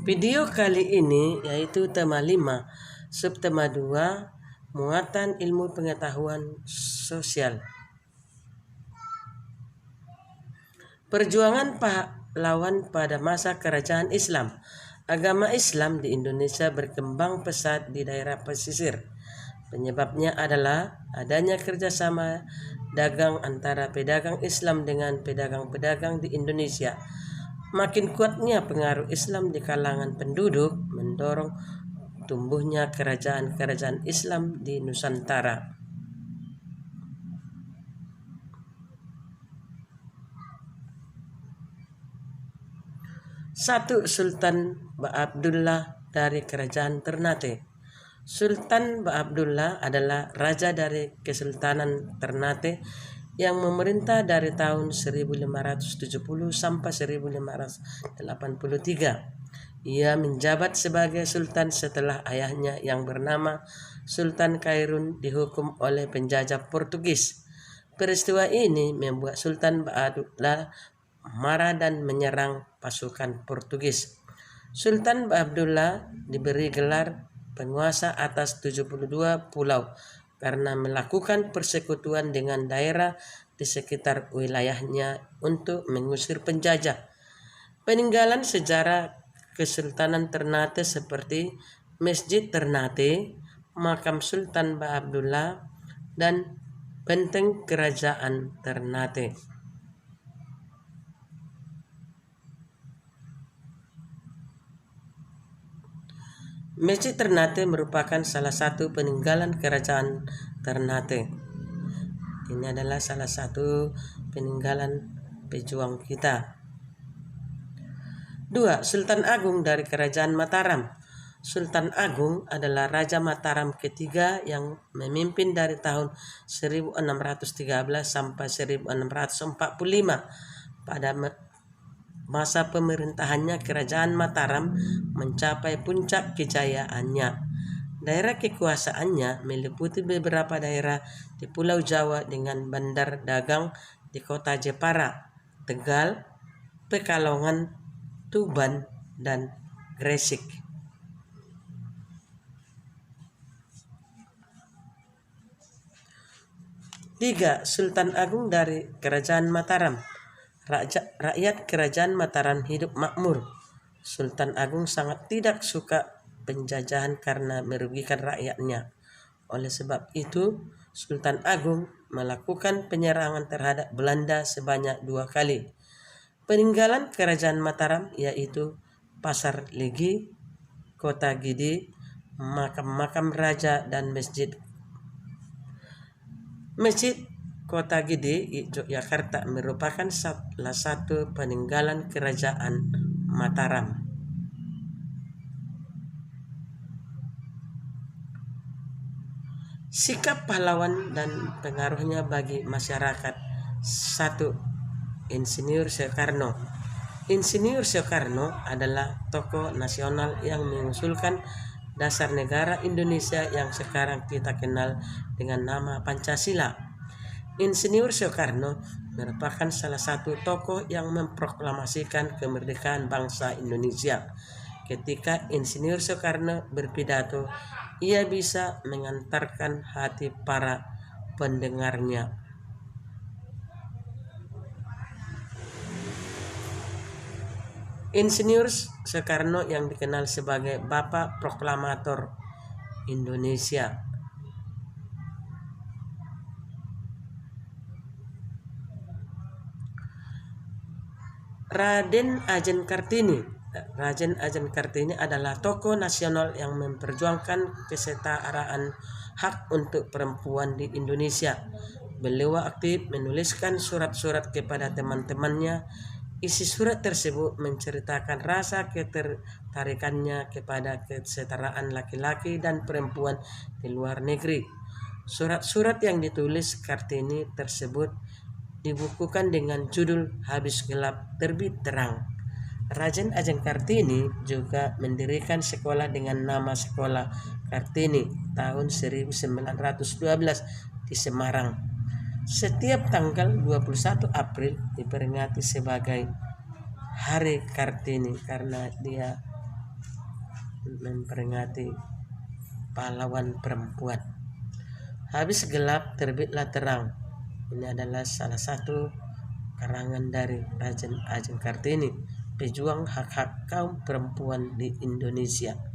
Video kali ini yaitu tema 5, subtema 2, muatan ilmu pengetahuan sosial. Perjuangan pahlawan pada masa kerajaan Islam. Agama Islam di Indonesia berkembang pesat di daerah pesisir. Penyebabnya adalah adanya kerjasama dagang antara pedagang Islam dengan pedagang-pedagang di Indonesia. Makin kuatnya pengaruh Islam di kalangan penduduk mendorong tumbuhnya kerajaan-kerajaan Islam di Nusantara. Satu, Sultan Ba'abdullah dari Kerajaan Ternate. Sultan Ba'abdullah adalah raja dari Kesultanan Ternate yang memerintah dari tahun 1570 sampai 1583. Ia menjabat sebagai sultan setelah ayahnya yang bernama Sultan Khairun dihukum oleh penjajah Portugis. Peristiwa ini membuat Sultan Ba'abdullah marah dan menyerang pasukan Portugis. Sultan Ba'abdullah diberi gelar penguasa atas 72 pulau karena melakukan persekutuan dengan daerah di sekitar wilayahnya untuk mengusir penjajah. Peninggalan sejarah Kesultanan Ternate seperti Masjid Ternate, makam Sultan Ba'abdullah, dan benteng Kerajaan Ternate. Masjid Ternate merupakan salah satu peninggalan Kerajaan Ternate. Ini adalah salah satu peninggalan pejuang kita. 2. Sultan Agung dari Kerajaan Mataram. Sultan Agung adalah Raja Mataram ketiga yang memimpin dari tahun 1613 sampai 1645. Pada masa pemerintahannya, Kerajaan Mataram mencapai puncak kejayaannya. Daerah kekuasaannya meliputi beberapa daerah di Pulau Jawa dengan bandar dagang di kota Jepara, Tegal, Pekalongan, Tuban, dan Gresik. Tiga, Sultan Agung dari Kerajaan Mataram. Rakyat Kerajaan Mataram hidup makmur. Sultan Agung sangat tidak suka penjajahan karena merugikan rakyatnya. Oleh sebab itu, Sultan Agung melakukan penyerangan terhadap Belanda sebanyak 2 kali. Peninggalan Kerajaan Mataram yaitu Pasar Legi, Kota Gede, makam-makam raja, dan masjid. Masjid Kota Gede, Yogyakarta merupakan salah satu peninggalan Kerajaan Mataram. Sikap pahlawan dan pengaruhnya bagi masyarakat. 1. Insinyur Soekarno. Insinyur Soekarno adalah tokoh nasional yang mengusulkan dasar negara Indonesia yang sekarang kita kenal dengan nama Pancasila. Insinyur Soekarno merupakan salah satu tokoh yang memproklamasikan kemerdekaan bangsa Indonesia. Ketika Insinyur Soekarno berpidato, ia bisa mengantarkan hati para pendengarnya. Insinyur Soekarno yang dikenal sebagai Bapak Proklamator Indonesia. Raden Adjeng Kartini. Raden Adjeng Kartini adalah tokoh nasional yang memperjuangkan kesetaraan hak untuk perempuan di Indonesia. Beliau aktif menuliskan surat-surat kepada teman-temannya. Isi surat tersebut menceritakan rasa ketertarikannya kepada kesetaraan laki-laki dan perempuan di luar negeri. Surat-surat yang ditulis Kartini tersebut dibukukan dengan judul Habis Gelap Terbit Terang. Raden Adjeng Kartini juga mendirikan sekolah dengan nama Sekolah Kartini tahun 1912 di Semarang. Setiap tanggal 21 April diperingati sebagai Hari Kartini karena dia memperingati pahlawan perempuan. Habis gelap terbitlah terang. Ini adalah salah satu karangan dari Raden Ajeng Kartini, pejuang hak-hak kaum perempuan di Indonesia.